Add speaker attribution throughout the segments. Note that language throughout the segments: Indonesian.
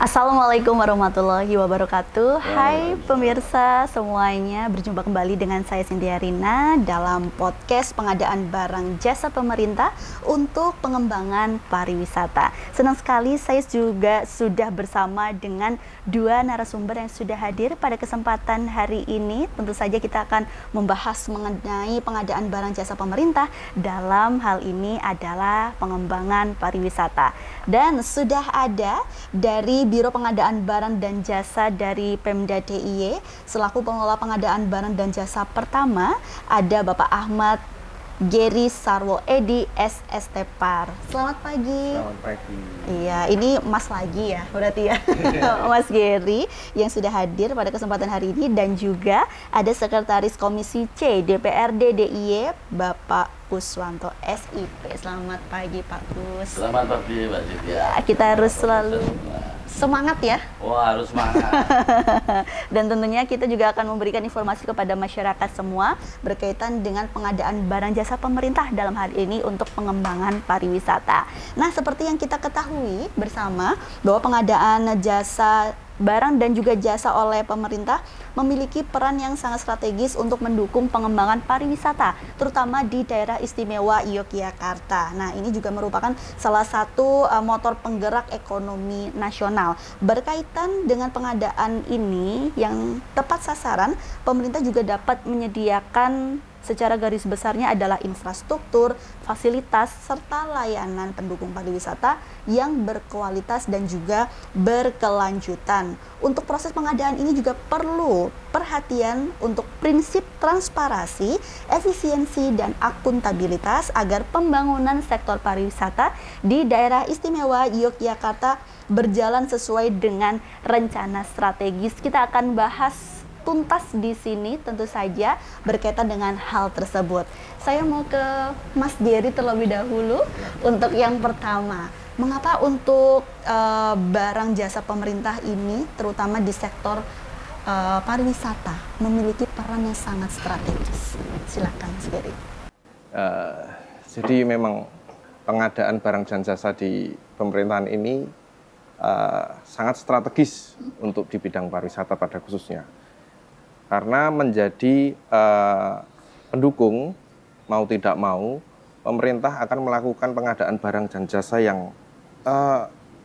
Speaker 1: Assalamualaikum warahmatullahi wabarakatuh. Hai pemirsa semuanya, berjumpa kembali dengan saya Cynthia Rina dalam podcast pengadaan barang jasa pemerintah untuk pengembangan pariwisata. Senang sekali saya juga sudah bersama dengan dua narasumber yang sudah hadir pada kesempatan hari ini. Tentu saja kita akan membahas mengenai pengadaan barang jasa pemerintah, dalam hal ini adalah pengembangan pariwisata. Dan sudah ada dari Biro Pengadaan Barang dan Jasa dari Pemda DIY selaku pengelola pengadaan barang dan jasa pertama, ada Bapak Ahmad Geri Sarwo Edi SST Par. Selamat pagi.
Speaker 2: Selamat pagi.
Speaker 1: Iya, ini Mas lagi ya, berarti ya. Mas Geri yang sudah hadir pada kesempatan hari ini, dan juga ada Sekretaris Komisi C DPRD DIY Bapak Kuswanto SIP. Selamat pagi Pak Kus.
Speaker 2: Selamat pagi Mbak Cynthia.
Speaker 1: Kita harus selalu semangat ya.
Speaker 2: Wah, harus semangat.
Speaker 1: Dan tentunya kita juga akan memberikan informasi kepada masyarakat semua berkaitan dengan pengadaan barang jasa pemerintah dalam hal ini untuk pengembangan pariwisata. Nah, seperti yang kita ketahui bersama bahwa pengadaan jasa barang dan juga jasa oleh pemerintah memiliki peran yang sangat strategis untuk mendukung pengembangan pariwisata, terutama di daerah istimewa Yogyakarta. Nah, ini juga merupakan salah satu motor penggerak ekonomi nasional. Berkaitan dengan pengadaan ini yang tepat sasaran, pemerintah juga dapat menyediakan secara garis besarnya adalah infrastruktur, fasilitas, serta layanan pendukung pariwisata yang berkualitas dan juga berkelanjutan. Untuk proses pengadaan ini juga perlu perhatian untuk prinsip transparansi, efisiensi, dan akuntabilitas agar pembangunan sektor pariwisata di daerah istimewa Yogyakarta berjalan sesuai dengan rencana strategis. Kita akan bahas tuntas di sini tentu saja berkaitan dengan hal tersebut. Saya mau ke Mas Geri terlebih dahulu untuk yang pertama. Mengapa untuk barang jasa pemerintah ini, terutama di sektor pariwisata, memiliki peran yang sangat strategis? Silakan Mas Geri.
Speaker 2: Jadi memang pengadaan barang dan jasa di pemerintahan ini sangat strategis untuk di bidang pariwisata pada khususnya. Karena menjadi pendukung, mau tidak mau, pemerintah akan melakukan pengadaan barang dan jasa yang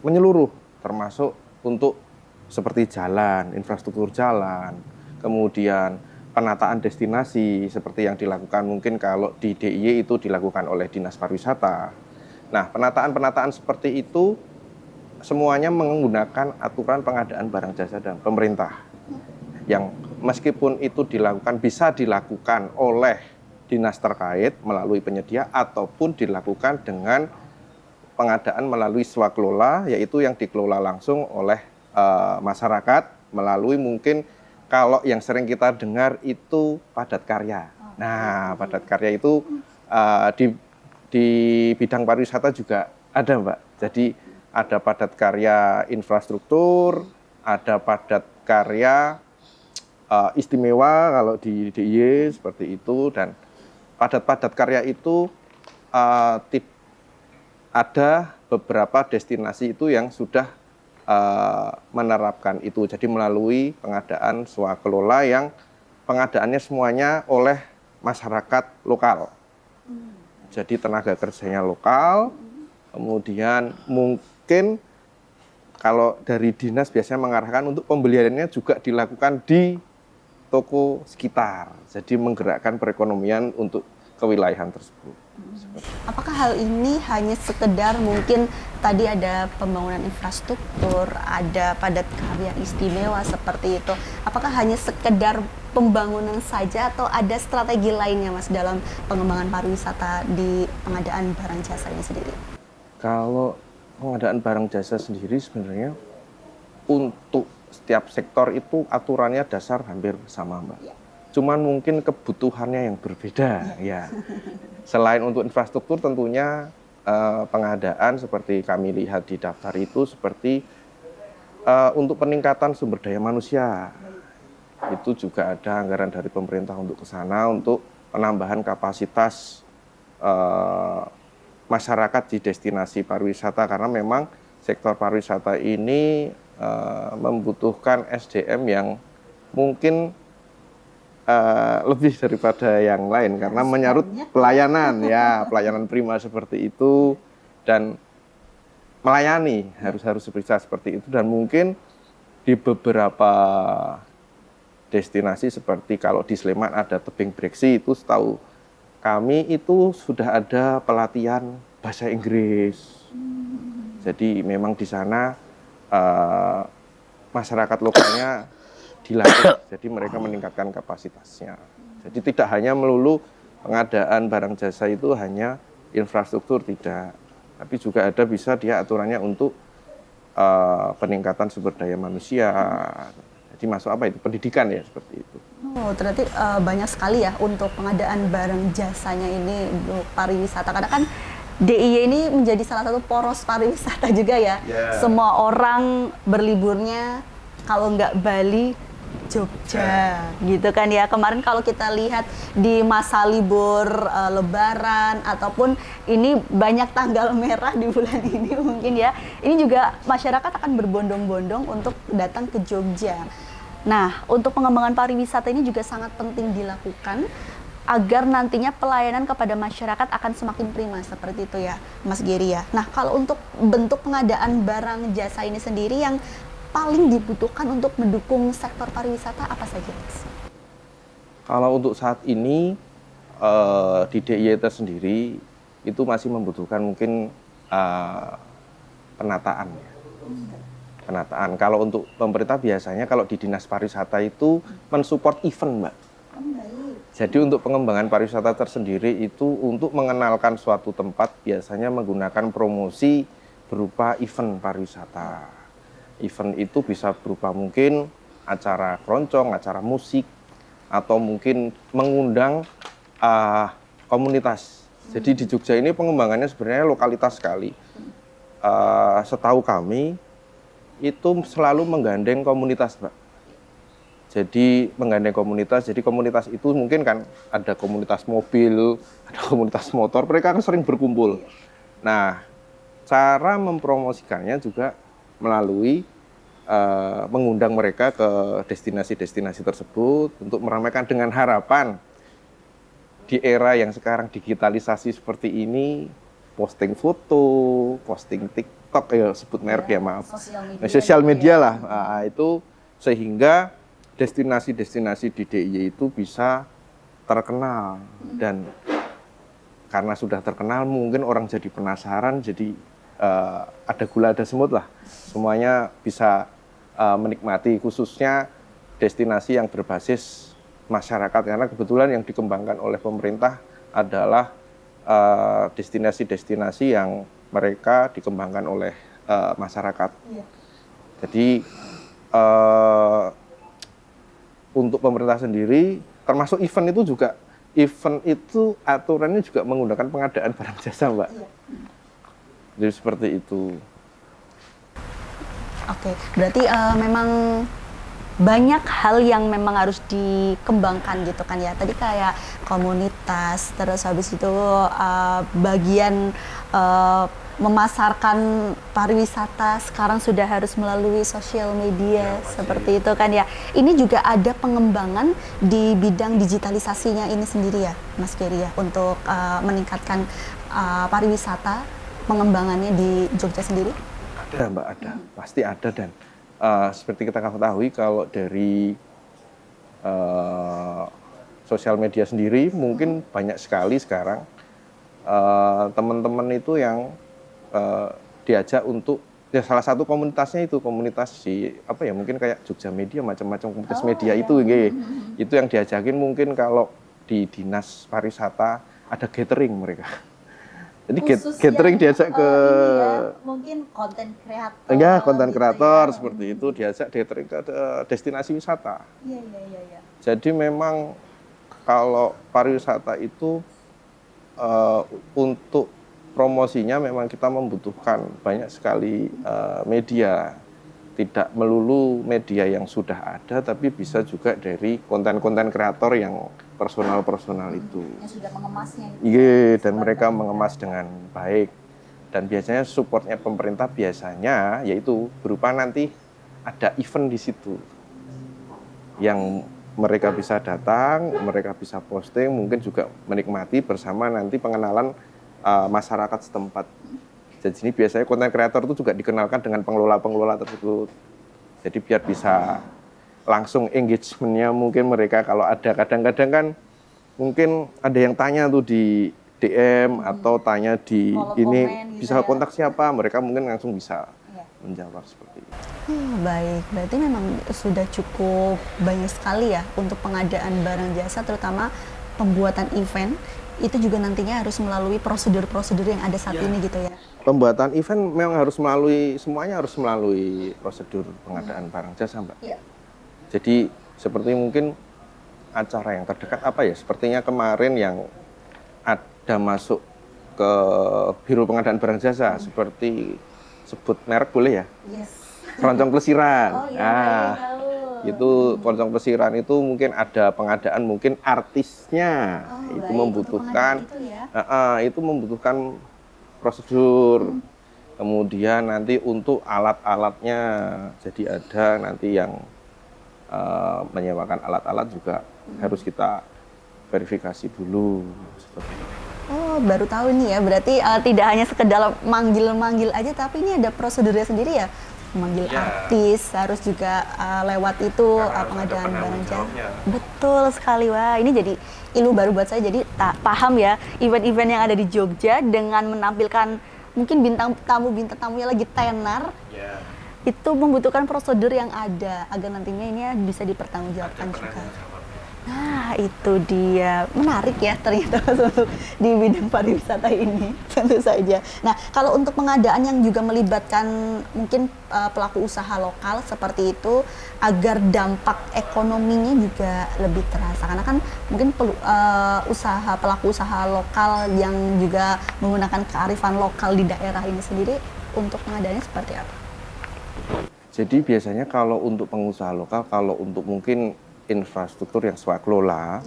Speaker 2: menyeluruh, termasuk untuk seperti jalan, infrastruktur jalan, kemudian penataan destinasi seperti yang dilakukan mungkin kalau di DIY itu dilakukan oleh Dinas Pariwisata. Nah, penataan-penataan seperti itu semuanya menggunakan aturan pengadaan barang jasa dan pemerintah, yang meskipun itu bisa dilakukan oleh dinas terkait melalui penyedia ataupun dilakukan dengan pengadaan melalui swakelola, yaitu yang dikelola langsung oleh masyarakat melalui mungkin kalau yang sering kita dengar itu padat karya. Nah, padat karya itu di bidang pariwisata juga ada, Mbak. Jadi ada padat karya infrastruktur, ada padat karya istimewa kalau di DIY seperti itu, dan padat-padat karya itu ada beberapa destinasi itu yang sudah menerapkan itu. Jadi melalui pengadaan swakelola yang pengadaannya semuanya oleh masyarakat lokal. Jadi tenaga kerjanya lokal, kemudian mungkin kalau dari dinas biasanya mengarahkan untuk pembeliannya juga dilakukan di toko sekitar, jadi menggerakkan perekonomian untuk kewilayahan tersebut.
Speaker 1: Apakah hal ini hanya sekedar mungkin tadi ada pembangunan infrastruktur, ada padat karya istimewa seperti itu? Apakah hanya sekedar pembangunan saja atau ada strategi lainnya Mas dalam pengembangan pariwisata di pengadaan barang jasanya sendiri?
Speaker 2: Kalau pengadaan barang jasa sendiri sebenarnya untuk setiap sektor itu aturannya dasar hampir sama, Mbak. Cuman mungkin kebutuhannya yang berbeda, ya. Selain untuk infrastruktur tentunya pengadaan seperti kami lihat di daftar itu seperti untuk peningkatan sumber daya manusia. Itu juga ada anggaran dari pemerintah untuk ke sana untuk penambahan kapasitas masyarakat di destinasi pariwisata, karena memang sektor pariwisata ini membutuhkan SDM yang mungkin lebih daripada yang lain karena menyangkut pelayanan ya, pelayanan prima seperti itu dan melayani harus bisa seperti itu. Dan mungkin di beberapa destinasi seperti kalau di Sleman ada tebing breksi, itu setahu kami itu sudah ada pelatihan bahasa Inggris. Jadi memang di sana masyarakat lokalnya dilatih, jadi mereka meningkatkan kapasitasnya. Jadi tidak hanya melulu pengadaan barang jasa itu hanya infrastruktur, tidak. Tapi juga ada bisa dia aturannya untuk peningkatan sumber daya manusia. Jadi masuk apa itu? Pendidikan ya, seperti itu.
Speaker 1: Oh, berarti banyak sekali ya untuk pengadaan barang jasanya ini untuk pariwisata. Karena kan DIY ini menjadi salah satu poros pariwisata juga ya.
Speaker 2: Yeah.
Speaker 1: Semua orang berliburnya kalau nggak Bali, Jogja, gitu kan ya. Kemarin kalau kita lihat di masa libur Lebaran ataupun ini banyak tanggal merah di bulan ini mungkin ya. Ini juga masyarakat akan berbondong-bondong untuk datang ke Jogja. Nah, untuk pengembangan pariwisata ini juga sangat penting dilakukan agar nantinya pelayanan kepada masyarakat akan semakin prima seperti itu ya, Mas Geri ya. Nah, kalau untuk bentuk pengadaan barang jasa ini sendiri yang paling dibutuhkan untuk mendukung sektor pariwisata apa saja, Mas?
Speaker 2: Kalau untuk saat ini di DIY sendiri itu masih membutuhkan mungkin penataan. Penataan. Kalau untuk pemerintah biasanya kalau di Dinas Pariwisata itu mensupport event, Mbak. Jadi untuk pengembangan pariwisata tersendiri itu untuk mengenalkan suatu tempat biasanya menggunakan promosi berupa event pariwisata. Event itu bisa berupa mungkin acara keroncong, acara musik, atau mungkin mengundang komunitas. Jadi di Jogja ini pengembangannya sebenarnya lokalitas sekali. Setahu kami itu selalu menggandeng komunitas, Mbak. Jadi menggandeng komunitas, jadi komunitas itu mungkin kan ada komunitas mobil, ada komunitas motor, mereka kan sering berkumpul. Nah, cara mempromosikannya juga melalui mengundang mereka ke destinasi-destinasi tersebut untuk meramaikan dengan harapan di era yang sekarang digitalisasi seperti ini, posting foto, posting TikTok, sebut merek ya maaf, sosial media lah, itu sehingga destinasi-destinasi di DIY itu bisa terkenal dan karena sudah terkenal mungkin orang jadi penasaran, jadi ada gula ada semut lah, semuanya bisa menikmati, khususnya destinasi yang berbasis masyarakat karena kebetulan yang dikembangkan oleh pemerintah adalah destinasi-destinasi yang mereka dikembangkan oleh masyarakat. Jadi untuk pemerintah sendiri termasuk event itu juga, event itu aturannya juga menggunakan pengadaan barang jasa, Mbak. Jadi seperti itu.
Speaker 1: Oke, berarti memang banyak hal yang memang harus dikembangkan gitu kan ya. Tadi kayak komunitas, terus habis itu bagian memasarkan pariwisata sekarang sudah harus melalui sosial media seperti itu kan ya. Ini juga ada pengembangan di bidang digitalisasinya ini sendiri ya, Mas Geri ya, untuk meningkatkan pariwisata, pengembangannya di Jogja sendiri.
Speaker 2: Ada, Mbak, ada, pasti ada. Dan seperti kita ketahui kalau dari sosial media sendiri mungkin banyak sekali sekarang teman-teman itu yang diajak untuk ya salah satu komunitasnya itu komunitas si apa ya mungkin kayak Jogja Media, macam-macam komunitas media itu itu yang diajakin mungkin kalau di Dinas Pariwisata ada gathering mereka. Jadi gathering diajak ke
Speaker 1: mungkin konten kreator.
Speaker 2: Ya, konten kreator
Speaker 1: gitu ya.
Speaker 2: seperti itu diajak gathering ke destinasi wisata.
Speaker 1: Iya.
Speaker 2: Jadi memang kalau pariwisata itu untuk promosinya memang kita membutuhkan banyak sekali media. Tidak melulu media yang sudah ada, tapi bisa juga dari konten-konten kreator yang personal itu.
Speaker 1: Yang sudah mengemasnya.
Speaker 2: Iya, dan mereka mengemas dengan baik. Dan biasanya supportnya pemerintah biasanya yaitu berupa nanti ada event di situ yang mereka bisa datang, mereka bisa posting, mungkin juga menikmati bersama nanti pengenalan masyarakat setempat. Jadi sini biasanya konten kreator itu juga dikenalkan dengan pengelola-pengelola tersebut. Jadi biar bisa langsung engagement-nya mungkin mereka kalau ada kadang-kadang kan mungkin ada yang tanya tuh di DM atau tanya di
Speaker 1: Kolom
Speaker 2: ini
Speaker 1: komen gitu
Speaker 2: bisa
Speaker 1: ya.
Speaker 2: kontak siapa, mereka mungkin langsung bisa menjawab seperti itu.
Speaker 1: Baik, berarti memang sudah cukup banyak sekali ya untuk pengadaan barang jasa, terutama pembuatan event, itu juga nantinya harus melalui prosedur-prosedur yang ada saat ini gitu ya.
Speaker 2: Pembuatan event memang harus melalui, semuanya harus melalui prosedur pengadaan barang jasa, Mbak.
Speaker 1: Iya.
Speaker 2: Jadi seperti mungkin acara yang terdekat apa ya, sepertinya kemarin yang ada masuk ke Biro Pengadaan Barang Jasa, seperti sebut merek boleh ya?
Speaker 1: Yes.
Speaker 2: Keroncong Plesiran.
Speaker 1: Oh iya,
Speaker 2: Nah,
Speaker 1: tahu.
Speaker 2: itu Keroncong Plesiran itu mungkin ada pengadaan mungkin artisnya.
Speaker 1: Oh,
Speaker 2: Itu
Speaker 1: baik,
Speaker 2: membutuhkan
Speaker 1: untuk pengadaan itu ya.
Speaker 2: itu membutuhkan prosedur. Kemudian nanti untuk alat-alatnya, jadi ada nanti yang menyewakan alat-alat juga harus kita verifikasi dulu. Seperti itu.
Speaker 1: Oh, baru tahu nih ya. Berarti tidak hanya sekedar manggil-manggil aja, tapi ini ada prosedurnya sendiri ya. Memanggil artis, harus juga lewat itu pengadaan barang jasa. Betul sekali, wah. Ini jadi ilmu baru buat saya. Jadi paham ya, event-event yang ada di Jogja dengan menampilkan mungkin bintang tamunya lagi tenar. Itu membutuhkan prosedur yang ada agar nantinya ini bisa dipertanggungjawabkan juga. Nah, itu dia. Menarik ya ternyata untuk di bidang pariwisata ini, tentu saja. Nah, kalau untuk pengadaan yang juga melibatkan mungkin pelaku usaha lokal seperti itu, agar dampak ekonominya juga lebih terasa. Karena kan mungkin pelaku usaha lokal yang juga menggunakan kearifan lokal di daerah ini sendiri, untuk pengadaannya seperti apa?
Speaker 2: Jadi biasanya kalau untuk pengusaha lokal, kalau untuk mungkin infrastruktur yang swakelola,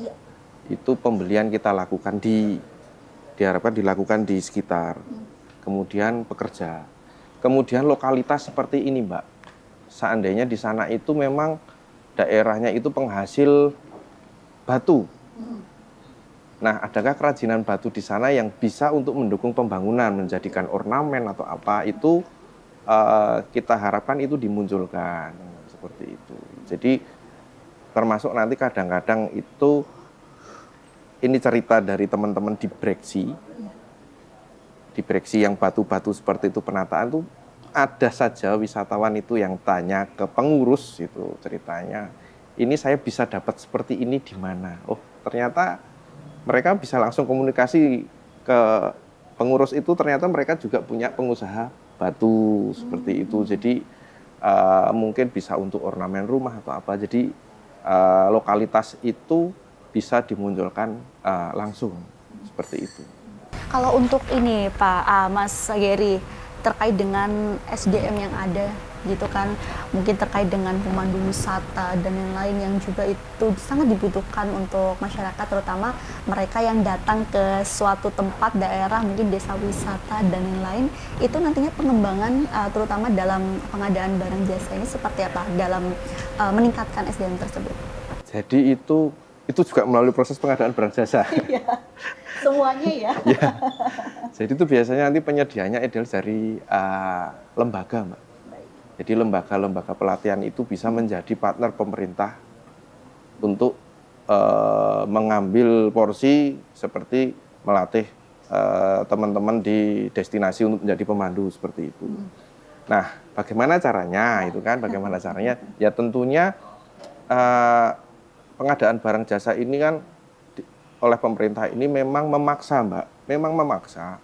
Speaker 2: itu pembelian kita lakukan diharapkan dilakukan di sekitar. Kemudian pekerja. Kemudian lokalitas seperti ini, Mbak. Seandainya di sana itu memang daerahnya itu penghasil batu. Nah, adakah kerajinan batu di sana yang bisa untuk mendukung pembangunan, menjadikan ornamen atau apa, itu kita harapkan itu dimunculkan. Seperti itu. Jadi termasuk nanti kadang-kadang itu ini cerita dari teman-teman di Breksi yang batu-batu seperti itu penataan tuh ada saja wisatawan itu yang tanya ke pengurus itu ceritanya, ini saya bisa dapat seperti ini di mana? Oh, ternyata mereka bisa langsung komunikasi ke pengurus itu, ternyata mereka juga punya pengusaha batu seperti itu. Jadi mungkin bisa untuk ornamen rumah atau apa. Jadi lokalitas itu bisa dimunculkan langsung seperti itu.
Speaker 1: Kalau untuk ini Pak Mas Geri, terkait dengan SDM yang ada gitu kan, mungkin terkait dengan pemandu wisata dan lain-lain yang juga itu sangat dibutuhkan untuk masyarakat, terutama mereka yang datang ke suatu tempat daerah, mungkin desa wisata dan lain-lain, itu nantinya pengembangan terutama dalam pengadaan barang jasa ini seperti apa dalam meningkatkan SDM tersebut?
Speaker 2: Jadi itu juga melalui proses pengadaan barang jasa.
Speaker 1: Iya, semuanya ya.
Speaker 2: Ya. Jadi itu biasanya nanti penyediaannya ideal dari lembaga, Mbak. Jadi lembaga-lembaga pelatihan itu bisa menjadi partner pemerintah untuk mengambil porsi seperti melatih teman-teman di destinasi untuk menjadi pemandu seperti itu. Nah, bagaimana caranya itu kan? Bagaimana caranya? Ya tentunya pengadaan barang jasa ini kan oleh pemerintah ini memang memaksa, Mbak. Memang memaksa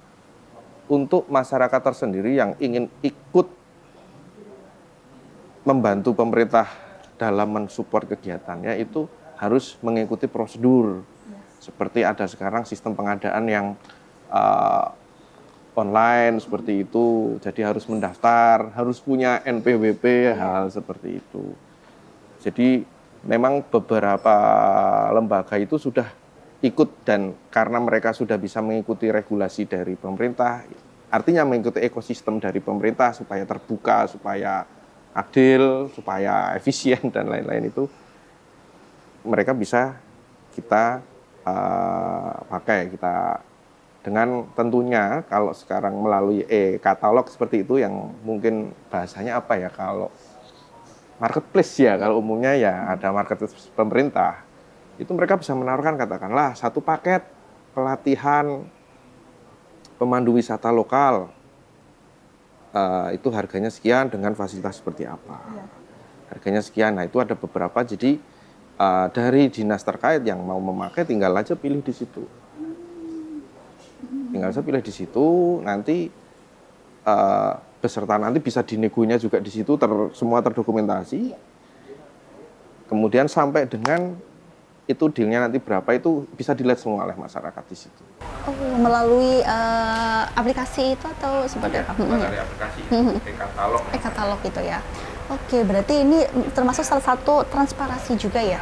Speaker 2: untuk masyarakat tersendiri yang ingin ikut membantu pemerintah dalam mensupport kegiatannya itu harus mengikuti prosedur. Seperti ada sekarang sistem pengadaan yang online seperti itu. Jadi harus mendaftar, harus punya NPWP, hal seperti itu. Jadi memang beberapa lembaga itu sudah ikut, dan karena mereka sudah bisa mengikuti regulasi dari pemerintah, artinya mengikuti ekosistem dari pemerintah supaya terbuka, supaya adil, supaya efisien dan lain-lain itu mereka bisa kita pakai kita dengan tentunya kalau sekarang melalui e-katalog seperti itu yang mungkin bahasanya apa ya, kalau marketplace ya, kalau umumnya ya ada marketplace pemerintah, itu mereka bisa menawarkan katakanlah satu paket pelatihan pemandu wisata lokal, itu harganya sekian dengan fasilitas seperti apa, harganya sekian. Nah itu ada beberapa, jadi dari dinas terkait yang mau memakai tinggal aja pilih di situ, nanti beserta nanti bisa dinegonya juga di situ, semua terdokumentasi. Kemudian sampai dengan itu dealnya nanti berapa itu bisa dilihat semua oleh masyarakat di situ.
Speaker 1: Oh, melalui aplikasi itu atau seperti apa?
Speaker 2: Dari aplikasi e-katalog.
Speaker 1: E-katalog itu ya. Oke, berarti ini termasuk salah satu transparansi juga ya,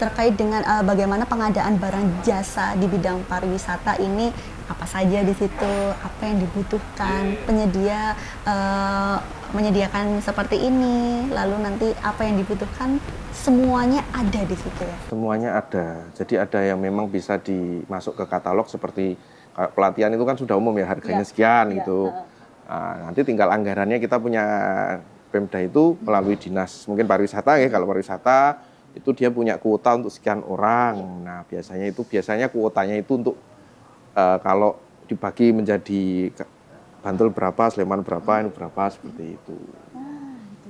Speaker 1: terkait dengan bagaimana pengadaan barang jasa di bidang pariwisata ini, apa saja di situ, apa yang dibutuhkan, penyedia menyediakan seperti ini, lalu nanti apa yang dibutuhkan, semuanya ada di situ ya? Semuanya
Speaker 2: ada, jadi ada yang memang bisa dimasuk ke katalog seperti pelatihan itu kan sudah umum ya, harganya sekian gitu. Nah, nanti tinggal anggarannya kita punya Pemda itu melalui dinas mungkin pariwisata ya, kalau pariwisata itu dia punya kuota untuk sekian orang. Nah biasanya kuotanya itu untuk kalau dibagi menjadi Bantul berapa, Sleman berapa, ini berapa, seperti itu.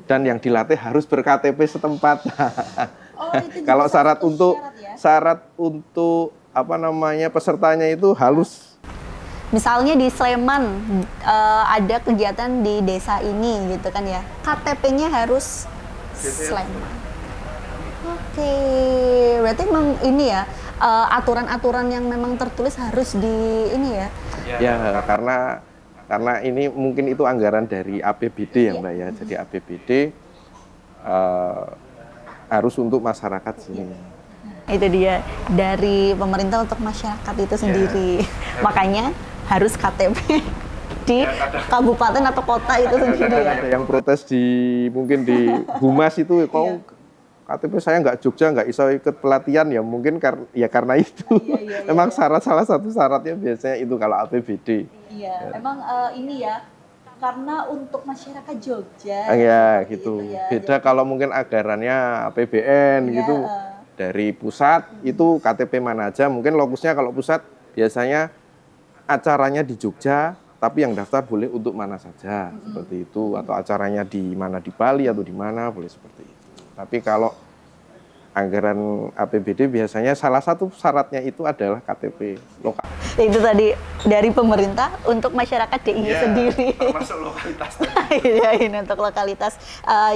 Speaker 2: Dan yang dilatih harus ber-KTP setempat. Kalau syarat untuk pesertanya itu halus.
Speaker 1: Misalnya di Sleman ada kegiatan di desa ini gitu kan ya, KTP-nya harus Sleman. Oke, berarti memang ini ya aturan-aturan yang memang tertulis harus di ini ya?
Speaker 2: Ya, karena ini mungkin itu anggaran dari APBD ya Mbak ya, jadi APBD harus untuk masyarakat sini.
Speaker 1: Itu dia, dari pemerintah untuk masyarakat itu sendiri. Makanya harus KTP di kabupaten atau kota itu sendiri.
Speaker 2: Ada yang protes mungkin di Humas itu, kok KTP saya nggak Jogja, nggak bisa ikut pelatihan ya, mungkin karena itu. Memang salah satu syaratnya biasanya itu kalau APBD.
Speaker 1: Iya, emang ini ya, karena untuk masyarakat Jogja.
Speaker 2: Ya gitu. Beda kalau mungkin anggarannya APBN gitu. Dari pusat itu KTP mana aja, mungkin lokusnya kalau pusat biasanya acaranya di Jogja, tapi yang daftar boleh untuk mana saja, seperti itu. Atau acaranya di mana, di Bali atau di mana, boleh seperti itu. Tapi kalau anggaran APBD biasanya salah satu syaratnya itu adalah KTP lokal.
Speaker 1: Itu tadi dari pemerintah untuk masyarakat DIY sendiri.
Speaker 2: Termasuk lokalitas.
Speaker 1: Iya, ini untuk lokalitas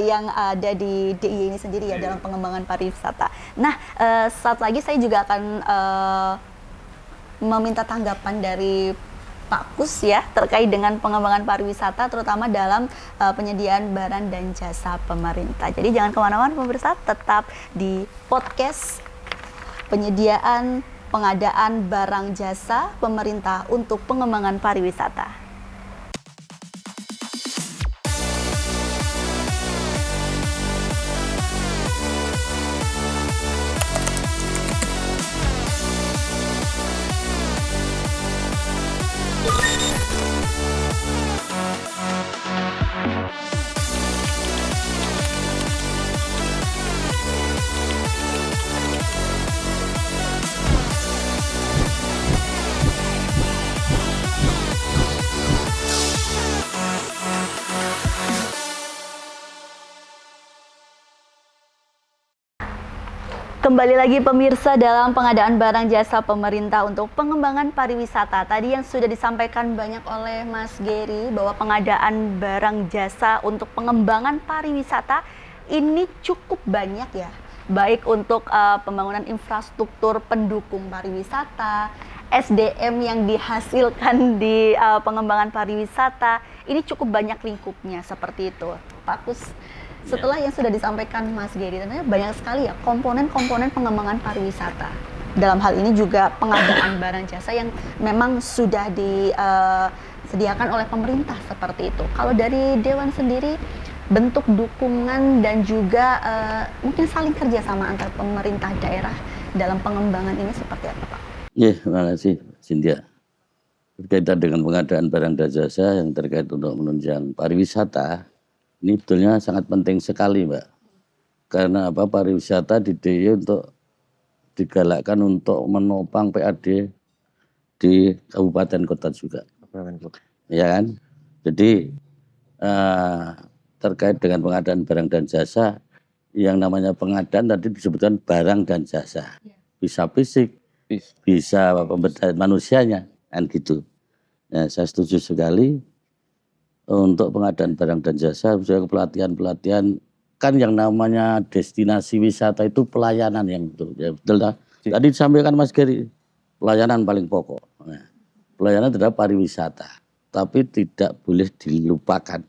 Speaker 1: yang ada di DIY ini sendiri ya, dalam pengembangan pariwisata. Nah, saat lagi saya juga akan meminta tanggapan dari Pak Kus ya, terkait dengan pengembangan pariwisata, terutama dalam penyediaan barang dan jasa pemerintah. Jadi jangan kemana-mana pemirsa, tetap di podcast penyediaan pengadaan barang jasa pemerintah untuk pengembangan pariwisata. Kembali lagi pemirsa dalam pengadaan barang jasa pemerintah untuk pengembangan pariwisata. Tadi yang sudah disampaikan banyak oleh Mas Gary bahwa pengadaan barang jasa untuk pengembangan pariwisata ini cukup banyak ya. Baik untuk pembangunan infrastruktur pendukung pariwisata, SDM yang dihasilkan di pengembangan pariwisata, ini cukup banyak lingkupnya seperti itu. Pak Kus, setelah yang sudah disampaikan Mas Gary, ternyata banyak sekali ya komponen-komponen pengembangan pariwisata. Dalam hal ini juga pengadaan barang jasa yang memang sudah disediakan oleh pemerintah seperti itu. Kalau dari Dewan sendiri, bentuk dukungan dan juga mungkin saling kerjasama antar pemerintah daerah dalam pengembangan ini seperti apa, Pak?
Speaker 3: Ya, terima kasih Cynthia. Berkaitan dengan pengadaan barang dan jasa yang terkait untuk menunjang pariwisata, ini betulnya sangat penting sekali, Mbak. Karena apa, pariwisata di DIY untuk digalakkan untuk menopang PAD di kabupaten kota juga, ya kan? Jadi terkait dengan pengadaan barang dan jasa, yang namanya pengadaan tadi disebutkan barang dan jasa, bisa fisik, bisa pemberdayaan manusianya, kan gitu. Nah, saya setuju sekali untuk pengadaan barang dan jasa, misalnya pelatihan-pelatihan, kan yang namanya destinasi wisata itu pelayanan yang betul, ya betul lah. Tadi disampaikan Mas Geri, pelayanan paling pokok. Nah, pelayanan terhadap pariwisata, tapi tidak boleh dilupakan.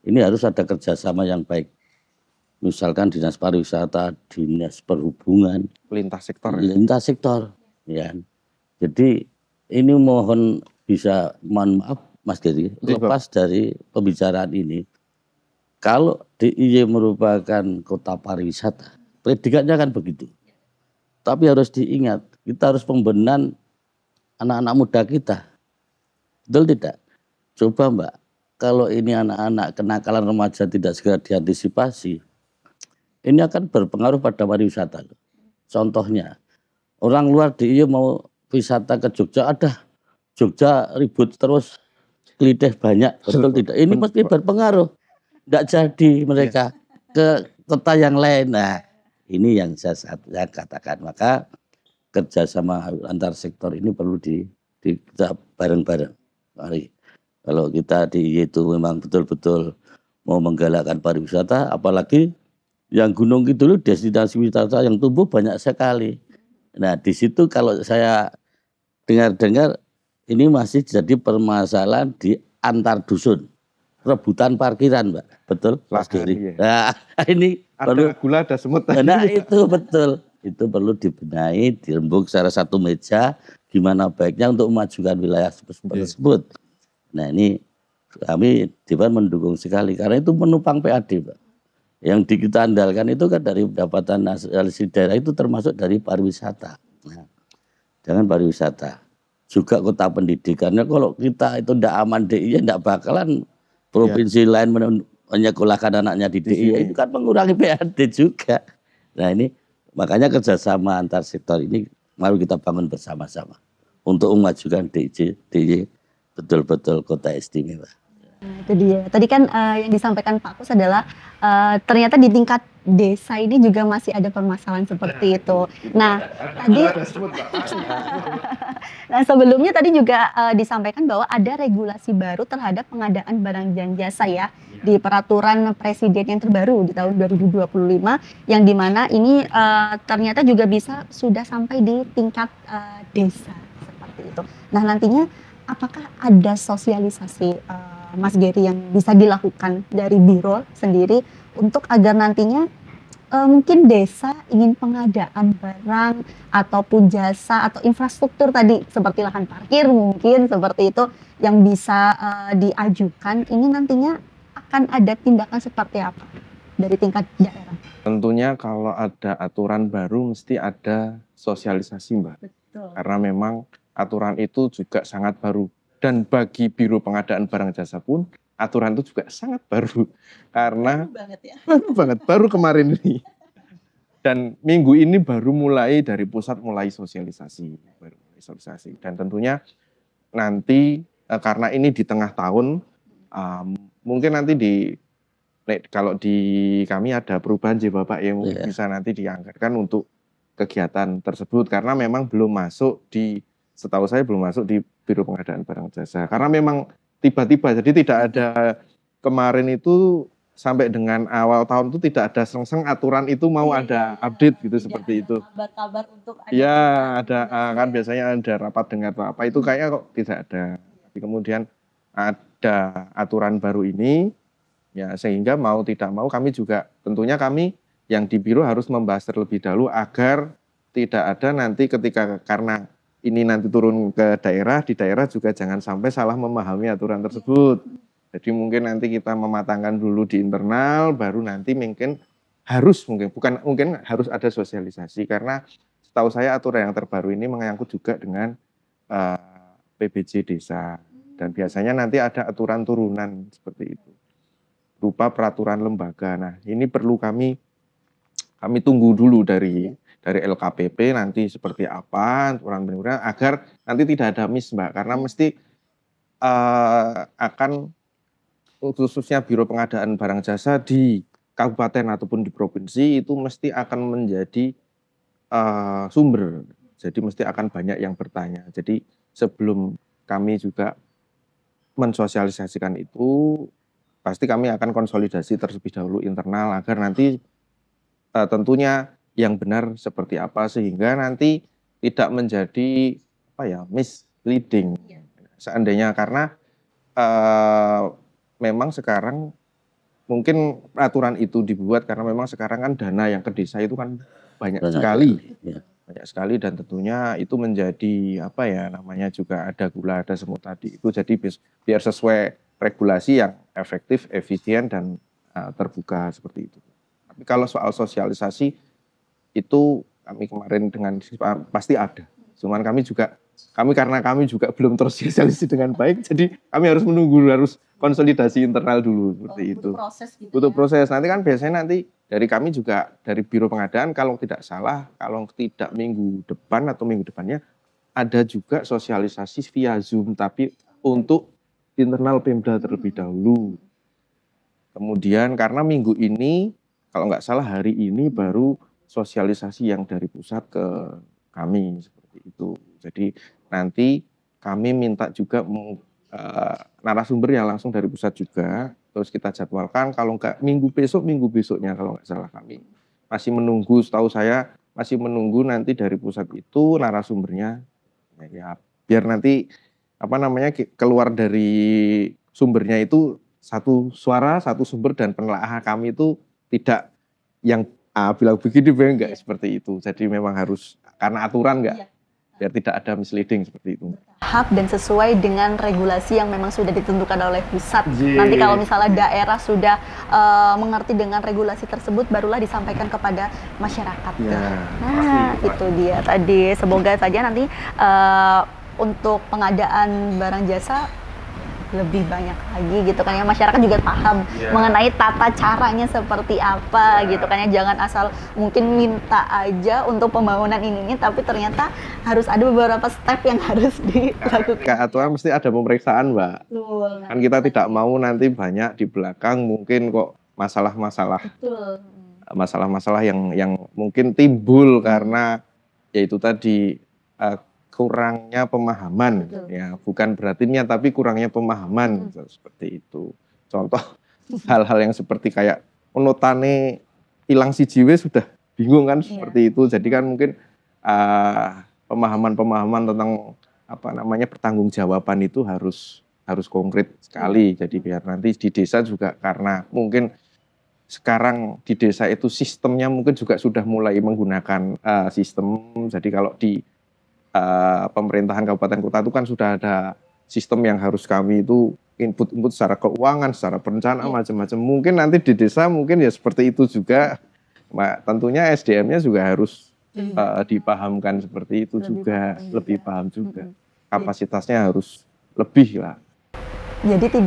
Speaker 3: Ini harus ada kerjasama yang baik. Misalkan dinas pariwisata, dinas perhubungan,
Speaker 2: lintas sektor,
Speaker 3: ya. Jadi ini mohon bisa, mohon maaf Mas Geri, lepas dari pembicaraan ini, kalau DIY merupakan kota pariwisata, predikatnya kan begitu. Tapi harus diingat, kita harus pembenahan anak-anak muda kita. Betul tidak? Coba Mbak, kalau ini anak-anak kenakalan remaja tidak segera diantisipasi, ini akan berpengaruh pada pariwisata. Contohnya, orang luar DIY mau wisata ke Jogja, ada Jogja ribut terus, kelitih banyak, betul tidak? Ini mesti berpengaruh. Tidak jadi mereka ke kota yang lain. Nah, ini yang saya katakan. Maka kerjasama antar sektor ini perlu kita bareng-bareng. Mari, kalau kita itu memang betul-betul mau menggalakkan pariwisata, apalagi yang Gunung Kidul destinasi wisata yang tumbuh banyak sekali. Nah, di situ kalau saya dengar-dengar ini masih jadi permasalahan di antar dusun, rebutan parkiran, Mbak. Betul, Mas Geri. Nah, ini
Speaker 2: ada perlu gula, ada semut.
Speaker 3: Nah, itu betul. Itu perlu dibenahi, dirembuk secara satu meja, gimana baiknya untuk memajukan wilayah tersebut. Nah, ini kami Dewan mendukung sekali karena itu menopang PAD, Pak. Yang kita andalkan itu kan dari pendapatan nasional daerah itu termasuk dari pariwisata. Nah, jangan pariwisata, juga kota pendidikannya. Kalau kita itu tidak aman DIY, tidak bakalan provinsi lain menyekolahkan anaknya di DIY. Itu kan mengurangi PAD juga. Nah, ini makanya kerjasama antar sektor ini mari kita bangun bersama-sama untuk memajukan DIY betul-betul kota istimewa.
Speaker 1: Nah, itu dia. Tadi kan yang disampaikan Pak Kus adalah ternyata di tingkat desa ini juga masih ada permasalahan seperti itu. Nah, tadi nah, sebelumnya tadi juga disampaikan bahwa ada regulasi baru terhadap pengadaan barang dan jasa ya di peraturan presiden yang terbaru di tahun 2025 yang dimana ini ternyata juga bisa sudah sampai di tingkat desa seperti itu. Nah, nantinya apakah ada sosialisasi Mas Geri yang bisa dilakukan dari Biro sendiri untuk agar nantinya mungkin desa ingin pengadaan barang ataupun jasa atau infrastruktur tadi seperti lahan parkir mungkin seperti itu yang bisa diajukan, ini nantinya akan ada tindakan seperti apa dari tingkat daerah?
Speaker 2: Tentunya kalau ada aturan baru mesti ada sosialisasi, Mbak.
Speaker 1: Betul.
Speaker 2: Karena memang aturan itu juga sangat baru. Dan bagi Biro Pengadaan Barang Jasa pun aturan itu juga sangat baru. Karena baru kemarin ini. Dan minggu ini baru mulai dari pusat mulai sosialisasi. Dan tentunya nanti karena ini di tengah tahun, mungkin nanti kalau di kami ada perubahan sih Bapak yang bisa nanti dianggarkan untuk kegiatan tersebut. Karena memang belum masuk setahu saya belum masuk di Biro Pengadaan Barang Jasa. Karena memang tiba-tiba, jadi tidak ada kemarin itu sampai dengan awal tahun itu tidak ada sengseng aturan itu mau ada update gitu seperti itu.
Speaker 1: Kabar-kabar untuk ada.
Speaker 2: Ya ada kan biasanya ada rapat dengar apa itu kayaknya kok tidak ada. Tapi kemudian ada aturan baru ini ya sehingga mau tidak mau kami juga tentunya kami yang di biro harus membahas terlebih dahulu agar tidak ada nanti ketika karena ini nanti turun ke daerah, di daerah juga jangan sampai salah memahami aturan tersebut. Jadi mungkin nanti kita mematangkan dulu di internal, baru nanti mungkin harus ada sosialisasi, karena setahu saya aturan yang terbaru ini menyangkut juga dengan PBJ desa, dan biasanya nanti ada aturan turunan seperti itu berupa peraturan lembaga. Nah, ini perlu kami tunggu dulu dari LKPP nanti seperti apa aturan benar agar nanti tidak ada miss, Mbak, karena mesti akan khususnya Biro Pengadaan Barang Jasa di kabupaten ataupun di provinsi itu mesti akan menjadi sumber. Jadi mesti akan banyak yang bertanya. Jadi sebelum kami juga mensosialisasikan itu, pasti kami akan konsolidasi terlebih dahulu internal agar nanti tentunya yang benar seperti apa, sehingga nanti tidak menjadi misleading. Seandainya, karena memang sekarang mungkin aturan itu dibuat karena memang sekarang kan dana yang ke desa itu kan banyak sekali.
Speaker 3: Ya.
Speaker 2: Banyak sekali, dan tentunya itu menjadi juga ada gula, ada semut tadi itu, jadi biar sesuai regulasi yang efektif, efisien, dan terbuka seperti itu. Tapi kalau soal sosialisasi itu kami kemarin pasti ada. Cuman karena kami juga belum tersosialisasi dengan baik, jadi kami harus konsolidasi internal dulu seperti itu. Butuh proses. Nanti kan biasanya dari kami juga, dari Biro Pengadaan, kalau tidak salah, kalau tidak minggu depan atau minggu depannya, ada juga sosialisasi via Zoom, tapi untuk internal Pemda terlebih dahulu. Kemudian karena minggu ini, kalau nggak salah hari ini baru sosialisasi yang dari pusat ke kami, seperti itu. Jadi nanti kami minta juga narasumber yang langsung dari pusat juga, terus kita jadwalkan, kalau nggak minggu besoknya kalau nggak salah. Kami masih menunggu, setahu saya masih menunggu nanti dari pusat itu narasumbernya, ya biar nanti keluar dari sumbernya itu satu suara, satu sumber, dan penelaahan kami itu tidak yang bilang begini enggak seperti itu. Jadi memang harus karena aturan enggak, biar tidak ada misleading seperti itu.
Speaker 1: Tahap dan sesuai dengan regulasi yang memang sudah ditentukan oleh pusat. Nanti kalau misalnya daerah sudah mengerti dengan regulasi tersebut, barulah disampaikan kepada masyarakat. Nah, itu dia tadi. Semoga saja nanti untuk pengadaan barang jasa lebih banyak lagi gitu kan ya, masyarakat juga paham mengenai tata caranya seperti apa gitu kan ya, jangan asal mungkin minta aja untuk pembangunan ini tapi ternyata harus ada beberapa step yang harus dilakukan.
Speaker 2: Aturan mesti ada pemeriksaan, Mbak. Kan kita tidak mau nanti banyak di belakang mungkin kok masalah-masalah yang mungkin timbul karena yaitu tadi kurangnya pemahaman. Ya, bukan berarti niat tapi kurangnya pemahaman seperti itu. Contoh hal-hal yang seperti kayak penotane hilang jiwe sudah bingung kan seperti itu. Jadi kan mungkin pemahaman tentang pertanggungjawaban itu harus konkret sekali. Jadi biar nanti di desa juga, karena mungkin sekarang di desa itu sistemnya mungkin juga sudah mulai menggunakan sistem. Jadi kalau di pemerintahan kabupaten kota itu kan sudah ada sistem yang harus kami itu input secara keuangan, secara perencanaan macam-macam. Mungkin nanti di desa mungkin ya seperti itu juga. Tentunya SDM-nya juga harus dipahamkan seperti itu lebih paham juga. Kapasitasnya harus lebih lah.
Speaker 1: Jadi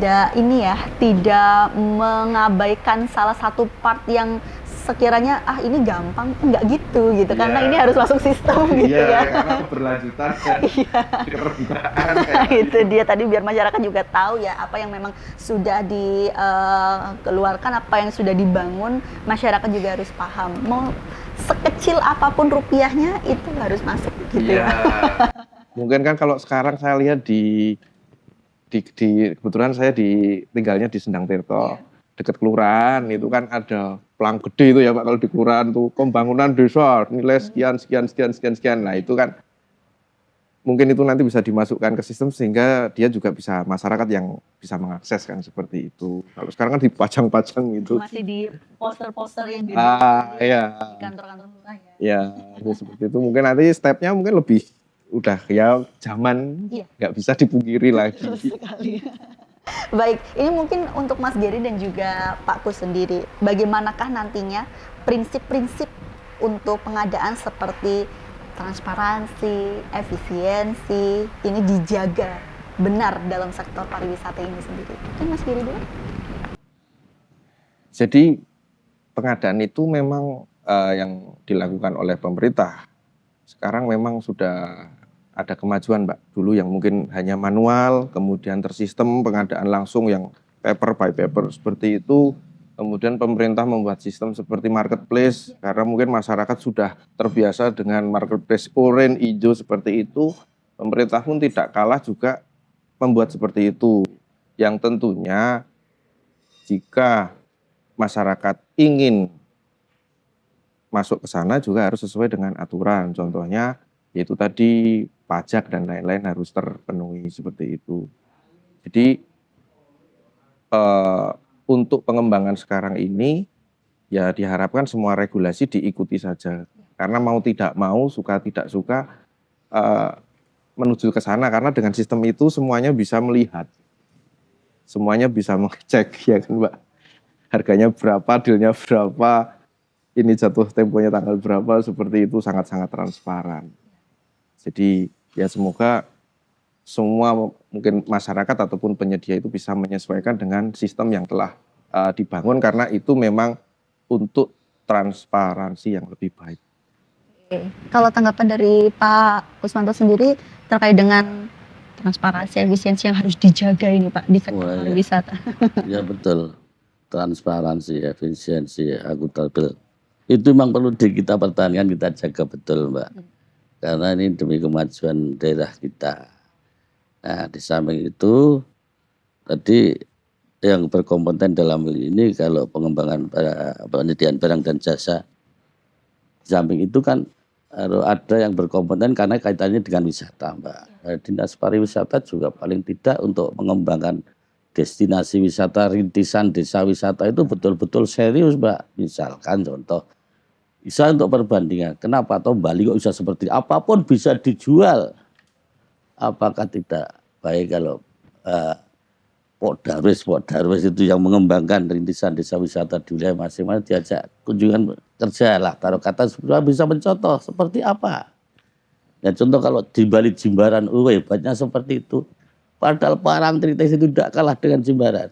Speaker 1: tidak mengabaikan salah satu part yang sekiranya ini gampang, enggak gitu karena ini harus masuk sistem gitu ya.
Speaker 2: Karena keberlanjutan keterbukaan
Speaker 1: itu dia tadi, biar masyarakat juga tahu ya apa yang memang sudah dikeluarkan, apa yang sudah dibangun, masyarakat juga harus paham. Mau sekecil apapun rupiahnya itu harus masuk gitu ya.
Speaker 2: Mungkin kan kalau sekarang saya lihat di kebetulan saya tinggalnya di Sendang Tirto. Dekat kelurahan itu kan ada pelang gede itu ya Pak, kalau di kelurahan tuh pembangunan desa nilai sekian. Nah itu kan mungkin itu nanti bisa dimasukkan ke sistem sehingga dia juga bisa, masyarakat yang bisa mengakses kan seperti itu. Kalau sekarang kan dipajang-pajang gitu.
Speaker 1: Masih di poster-poster yang di kantor-kantor lurah ya.
Speaker 2: Ya, seperti itu. Mungkin nanti stepnya mungkin lebih udah ya zaman nggak bisa dipungkiri lagi.
Speaker 1: Sekali. Baik, ini mungkin untuk Mas Geri dan juga Pak Kus sendiri, bagaimanakah nantinya prinsip-prinsip untuk pengadaan seperti transparansi, efisiensi, ini dijaga benar dalam sektor pariwisata ini sendiri? Mungkin Mas Geri dulu.
Speaker 2: Jadi pengadaan itu memang yang dilakukan oleh pemerintah. Sekarang memang sudah ada kemajuan, Mbak. Dulu yang mungkin hanya manual, kemudian tersistem pengadaan langsung yang paper by paper seperti itu. Kemudian pemerintah membuat sistem seperti marketplace, karena mungkin masyarakat sudah terbiasa dengan marketplace oranye, hijau seperti itu. Pemerintah pun tidak kalah juga membuat seperti itu. Yang tentunya jika masyarakat ingin masuk ke sana juga harus sesuai dengan aturan. Contohnya yaitu tadi pajak dan lain-lain harus terpenuhi seperti itu. Jadi untuk pengembangan sekarang ini ya diharapkan semua regulasi diikuti saja. Karena mau tidak mau, suka tidak suka menuju ke sana, karena dengan sistem itu semuanya bisa melihat. Semuanya bisa mengecek ya kan, Mbak. Harganya berapa, dealnya berapa, ini jatuh temponya tanggal berapa, seperti itu sangat-sangat transparan. Jadi ya semoga semua mungkin masyarakat ataupun penyedia itu bisa menyesuaikan dengan sistem yang telah dibangun, karena itu memang untuk transparansi yang lebih baik.
Speaker 1: Oke. Kalau tanggapan dari Pak Kusmanto sendiri terkait dengan transparansi, efisiensi yang harus dijaga ini Pak di sektor
Speaker 3: Wah, ya.
Speaker 1: pariwisata.
Speaker 3: Ya betul, transparansi, efisiensi, akuntabel. Itu memang perlu kita pertahankan, kita jaga betul, Mbak. Karena ini demi kemajuan daerah kita. Nah, di samping itu, tadi yang berkompeten dalam hal ini kalau pengembangan penyediaan barang dan jasa, di samping itu kan harus ada yang berkompeten karena kaitannya dengan wisata, Mbak. Dinas pariwisata juga paling tidak untuk mengembangkan destinasi wisata, rintisan desa wisata itu betul-betul serius, Mbak. Misalkan contoh, bisa untuk perbandingan, kenapa atau Bali kok bisa seperti apapun bisa dijual? Apakah tidak baik kalau Pok Darwis itu yang mengembangkan rintisan desa wisata di wilayah masing-masing diajak kunjungan kerja lah, taruh kata supaya bisa mencontoh seperti apa. Ya contoh kalau di Bali Jimbaran, hebatnya seperti itu. Padahal Parangtritis itu tidak kalah dengan Jimbaran.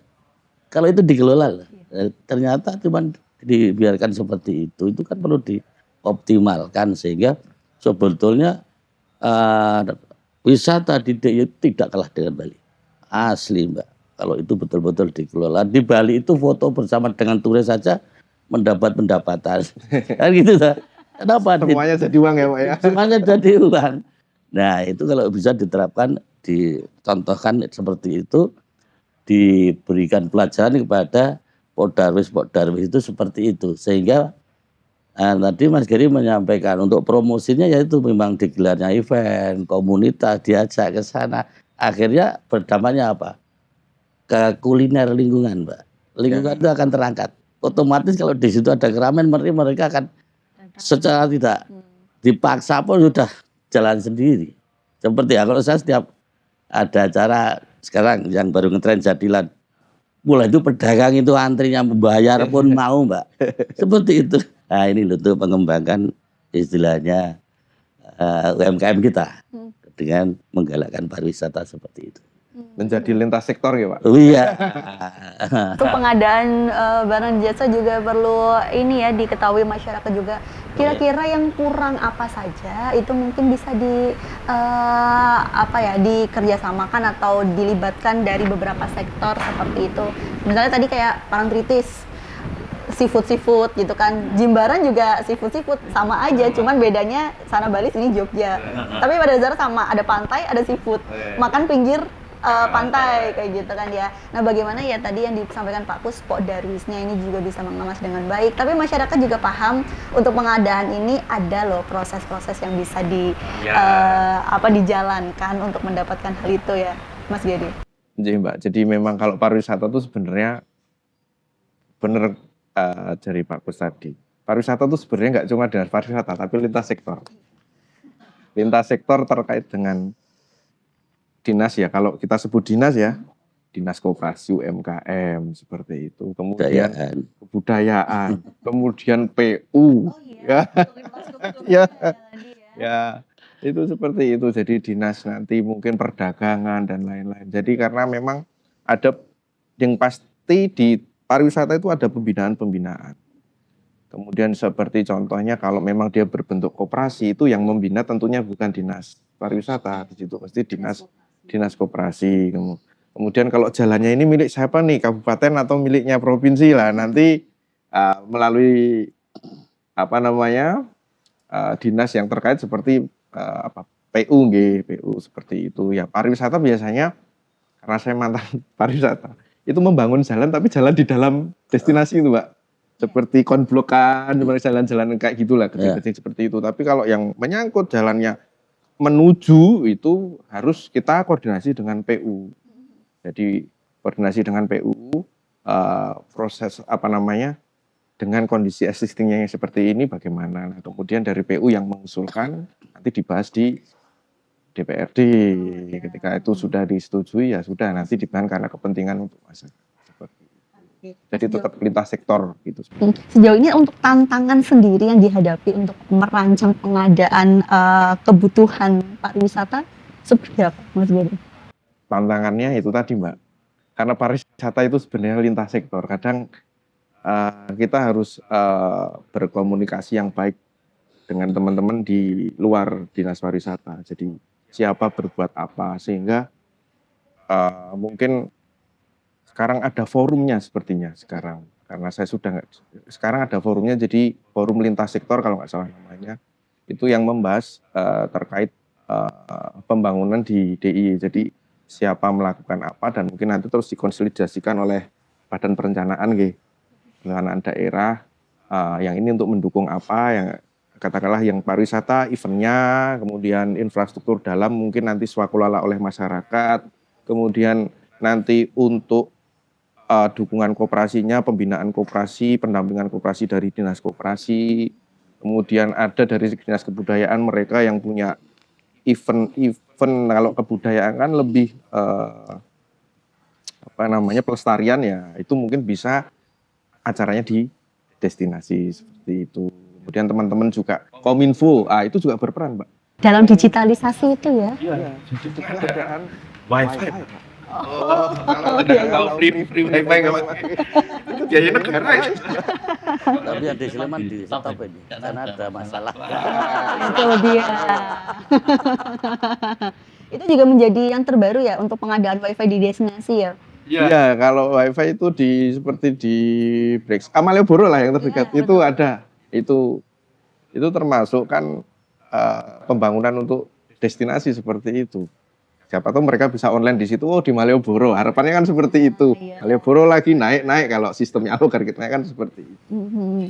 Speaker 3: Kalau itu dikelola, ternyata cuma dibiarkan seperti itu kan perlu dioptimalkan sehingga sebetulnya wisata di DIY tidak kalah dengan Bali. Asli, Mbak. Kalau itu betul-betul dikelola. Di Bali itu foto bersama dengan turis saja mendapat pendapatan. Kan gitu tak? Kenapa?
Speaker 2: Semuanya jadi uang ya, Pak ya.
Speaker 3: Semuanya jadi uang. Nah, itu kalau bisa diterapkan, dicontohkan seperti itu, diberikan pelajaran kepada Pok Darwis itu seperti itu. Sehingga tadi Mas Geri menyampaikan untuk promosinya yaitu memang digelarnya event, komunitas diajak ke sana. Akhirnya berdampaknya apa? Ke kuliner lingkungan, Mbak. Lingkungan itu akan terangkat. Otomatis kalau di situ ada keramaian, mereka akan secara tidak dipaksa pun sudah jalan sendiri. Seperti ya, kalau saya setiap ada acara sekarang yang baru ngetren Jadilan, mulai itu pedagang itu antrinya membayar pun mau, Mbak. Seperti itu. Nah ini untuk mengembangkan istilahnya UMKM kita dengan menggalakkan pariwisata seperti itu.
Speaker 2: Menjadi lintas sektor ya, Pak.
Speaker 3: Oh iya.
Speaker 1: Untuk pengadaan barang jasa juga perlu ini ya diketahui masyarakat juga. Kira-kira yang kurang apa saja itu mungkin bisa dikerjasamakan atau dilibatkan dari beberapa sektor seperti itu. Misalnya tadi kayak Parangtritis, seafood gitu kan. Jimbaran juga seafood sama aja, cuman bedanya sana Bali sini Jogja. Tapi pada dasarnya sama, ada pantai, ada seafood. Makan pinggir pantai kayak gitu kan ya. Nah, bagaimana ya tadi yang disampaikan Pak Kus, Pok Darwisnya ini juga bisa mengemas dengan baik. Tapi masyarakat juga paham untuk pengadaan ini ada loh proses-proses yang bisa dijalankan untuk mendapatkan hal itu ya, Mas Gedi.
Speaker 2: Jadi Mbak, jadi memang kalau pariwisata itu sebenarnya benar dari Pak Kus tadi. Pariwisata itu sebenarnya nggak cuma dengan pariwisata, tapi lintas sektor. Lintas sektor terkait dengan dinas ya, kalau kita sebut dinas ya, Dinas Koperasi UMKM seperti itu. Kemudian kebudayaan, kemudian PU, ya, ya, itu seperti itu. Jadi dinas nanti mungkin perdagangan dan lain-lain. Jadi karena memang ada yang pasti di pariwisata itu ada pembinaan-pembinaan. Kemudian seperti contohnya kalau memang dia berbentuk koperasi itu yang membina tentunya bukan dinas pariwisata, di situ pasti dinas koperasi. Kemudian kalau jalannya ini milik siapa nih, kabupaten atau miliknya provinsi lah, nanti melalui dinas yang terkait seperti PU seperti itu. Ya pariwisata biasanya karena saya mantan pariwisata itu membangun jalan tapi jalan di dalam destinasi itu, Mbak. Seperti konblokan, jalan-jalan kayak gitulah, kecil-kecil seperti itu. Tapi kalau yang menyangkut jalannya menuju itu harus kita koordinasi dengan PU. Jadi koordinasi dengan PU, proses dengan kondisi existingnya yang seperti ini bagaimana. Nah, kemudian dari PU yang mengusulkan nanti dibahas di DPRD. Ketika itu sudah disetujui ya sudah nanti dibahas karena kepentingan untuk masyarakat. Jadi tetap lintas sektor gitu.
Speaker 1: Sejauh ini untuk tantangan sendiri yang dihadapi untuk merancang pengadaan kebutuhan pariwisata seperti apa, Mas Budi?
Speaker 2: Tantangannya itu tadi, Mbak. Karena pariwisata itu sebenarnya lintas sektor. Kadang kita harus berkomunikasi yang baik dengan teman-teman di luar dinas pariwisata. Jadi siapa berbuat apa sehingga mungkin sekarang ada forumnya sepertinya sekarang, karena saya sudah sekarang ada forumnya, jadi forum lintas sektor kalau nggak salah namanya, itu yang membahas terkait pembangunan di DIY. Jadi siapa melakukan apa dan mungkin nanti terus dikonsolidasikan oleh Badan Perencanaan daerah yang ini untuk mendukung apa, yang katakanlah yang pariwisata eventnya, kemudian infrastruktur dalam mungkin nanti swakelola oleh masyarakat, kemudian nanti untuk dukungan koperasinya, pembinaan koperasi, pendampingan koperasi dari dinas koperasi, kemudian ada dari dinas kebudayaan mereka yang punya event kalau kebudayaan kan lebih pelestarian ya, itu mungkin bisa acaranya di destinasi seperti itu. Kemudian teman-teman juga Kominfo, itu juga berperan, Mbak.
Speaker 1: Dalam digitalisasi itu ya?
Speaker 2: Iya, jadi keberadaan
Speaker 4: Wi-Fi.
Speaker 2: Kalau free wifi nggak pakai, itu biaya negara ya.
Speaker 3: Tapi yang di Sleman di stop ini karena ada masalah.
Speaker 1: Itu dia. Itu juga menjadi yang terbaru ya untuk pengadaan wifi di destinasi ya?
Speaker 2: Iya, kalau wifi itu seperti di Malioboro lah yang terdekat itu ada. Itu termasuk kan pembangunan untuk destinasi seperti itu. Siapa tahu mereka bisa online di situ, di Malioboro. Harapannya kan seperti itu. Malioboro lagi naik kalau sistemnya algoritmanya kan seperti itu.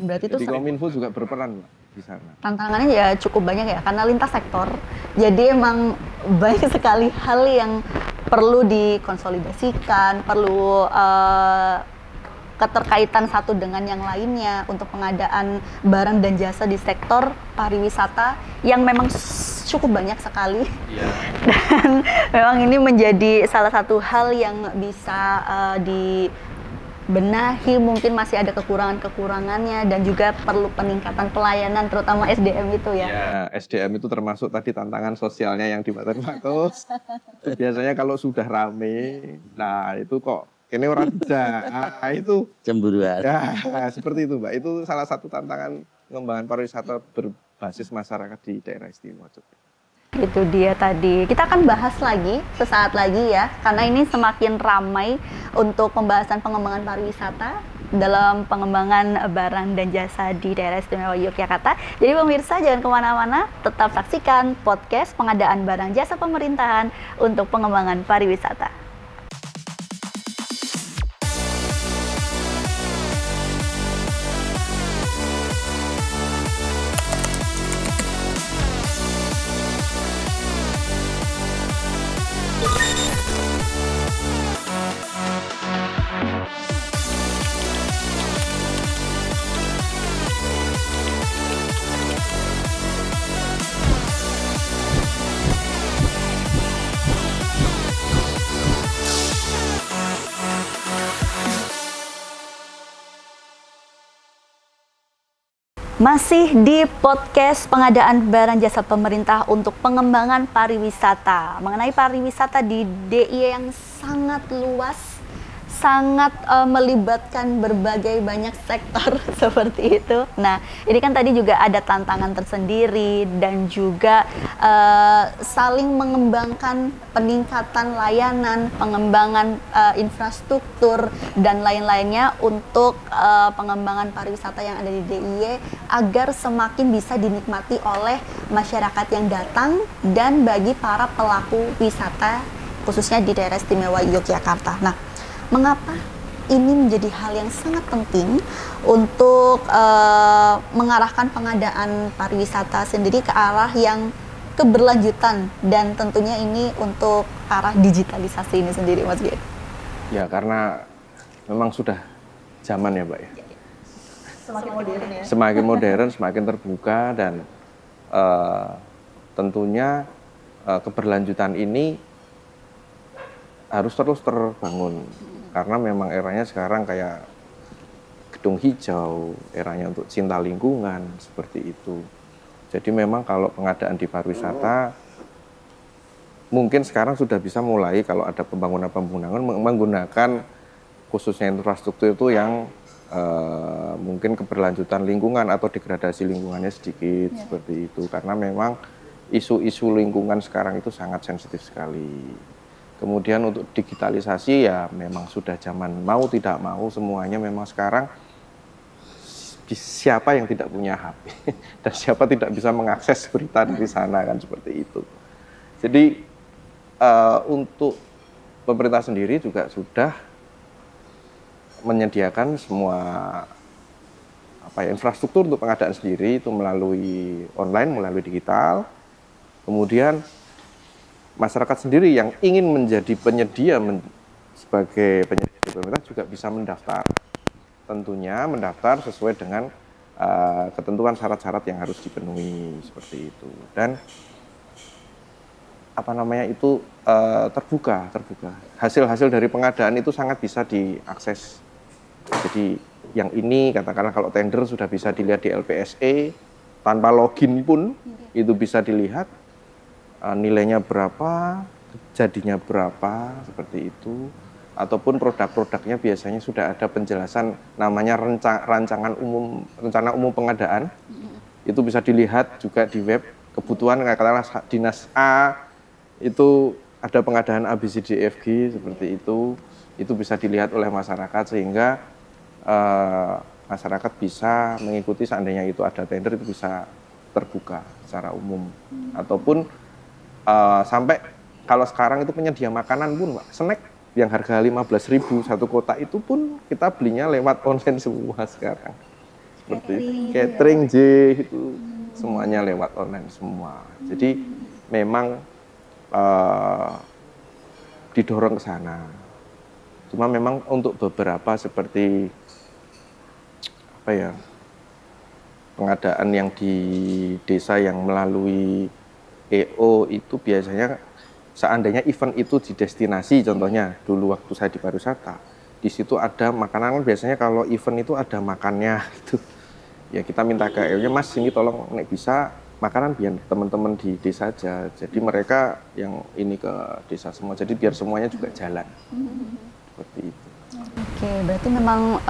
Speaker 1: Berarti
Speaker 2: itu Kominfo juga berperan di sana.
Speaker 1: Tantangannya ya cukup banyak ya, karena lintas sektor. Jadi emang banyak sekali hal yang perlu dikonsolidasikan, perlu keterkaitan satu dengan yang lainnya untuk pengadaan barang dan jasa di sektor pariwisata yang memang cukup banyak sekali. Dan memang ini menjadi salah satu hal yang bisa dibenahi, mungkin masih ada kekurangannya dan juga perlu peningkatan pelayanan terutama SDM itu ya.
Speaker 2: SDM itu termasuk tadi tantangan sosialnya yang di Baten Pakus. Biasanya kalau sudah rame, nah itu kok ini orang tidak, itu
Speaker 3: cemburuan.
Speaker 2: Ya, seperti itu, Mbak. Itu salah satu tantangan pengembangan pariwisata berbasis masyarakat di daerah istimewa Jogja.
Speaker 1: Itu dia tadi. Kita akan bahas lagi sesaat lagi ya, karena ini semakin ramai untuk pembahasan pengembangan pariwisata dalam pengembangan barang dan jasa di daerah istimewa Yogyakarta. Jadi pemirsa jangan kemana-mana, tetap saksikan podcast pengadaan barang jasa pemerintahan untuk pengembangan pariwisata. Masih di podcast pengadaan barang jasa pemerintah untuk pengembangan pariwisata. Mengenai pariwisata di DIY yang sangat luas, sangat melibatkan berbagai banyak sektor seperti itu. Nah, ini kan tadi juga ada tantangan tersendiri dan juga saling mengembangkan peningkatan layanan, pengembangan infrastruktur dan lain-lainnya untuk pengembangan pariwisata yang ada di DIY agar semakin bisa dinikmati oleh masyarakat yang datang dan bagi para pelaku wisata khususnya di daerah istimewa Yogyakarta. Nah, mengapa ini menjadi hal yang sangat penting untuk mengarahkan pengadaan pariwisata sendiri ke arah yang keberlanjutan dan tentunya ini untuk arah digitalisasi ini sendiri, Mas Giri?
Speaker 2: Ya, karena memang sudah zaman ya, Mbak ya.
Speaker 1: Semakin modern ya.
Speaker 2: Semakin modern, semakin terbuka dan tentunya keberlanjutan ini harus terus terbangun. Karena memang eranya sekarang kayak gedung hijau, eranya untuk cinta lingkungan, seperti itu. Jadi memang kalau pengadaan di pariwisata, mungkin sekarang sudah bisa mulai kalau ada pembangunan-pembangunan menggunakan khususnya infrastruktur itu yang mungkin keberlanjutan lingkungan atau degradasi lingkungannya sedikit, seperti itu. Karena memang isu-isu lingkungan sekarang itu sangat sensitif sekali. Kemudian untuk digitalisasi ya memang sudah zaman mau tidak mau semuanya memang sekarang siapa yang tidak punya HP dan siapa tidak bisa mengakses berita dari sana kan seperti itu. Jadi untuk pemerintah sendiri juga sudah menyediakan semua infrastruktur untuk pengadaan sendiri itu melalui online, melalui digital. Kemudian masyarakat sendiri yang ingin menjadi penyedia sebagai penyedia di pemerintah juga bisa mendaftar. Tentunya mendaftar sesuai dengan ketentuan syarat-syarat yang harus dipenuhi seperti itu. Dan terbuka. Hasil-hasil dari pengadaan itu sangat bisa diakses. Jadi yang ini katakanlah kalau tender sudah bisa dilihat di LPSE tanpa login pun itu bisa dilihat. Nilainya berapa, jadinya berapa, seperti itu. Ataupun produk-produknya biasanya sudah ada penjelasan namanya rencana umum pengadaan. Itu bisa dilihat juga di web. Kebutuhan katakanlah dinas A itu ada pengadaan ABCDFG seperti itu bisa dilihat oleh masyarakat sehingga masyarakat bisa mengikuti seandainya itu ada tender itu bisa terbuka secara umum. Ataupun sampai kalau sekarang itu penyedia makanan pun, Pak, snack yang harga 15.000 satu kotak itu pun kita belinya lewat online semua sekarang. Seperti catering itu semuanya lewat online semua. Jadi memang didorong ke sana. Cuma memang untuk beberapa seperti pengadaan yang di desa yang melalui EO itu biasanya seandainya event itu di destinasi, contohnya dulu waktu saya di pariwisata, di situ ada makanan, biasanya kalau event itu ada makannya gitu. Ya kita minta ke EO-nya, Mas ini tolong nek bisa makanan biar teman-teman di desa aja. Jadi mereka yang ini ke desa semua, jadi biar semuanya juga jalan. Seperti itu.
Speaker 1: Oke, berarti memang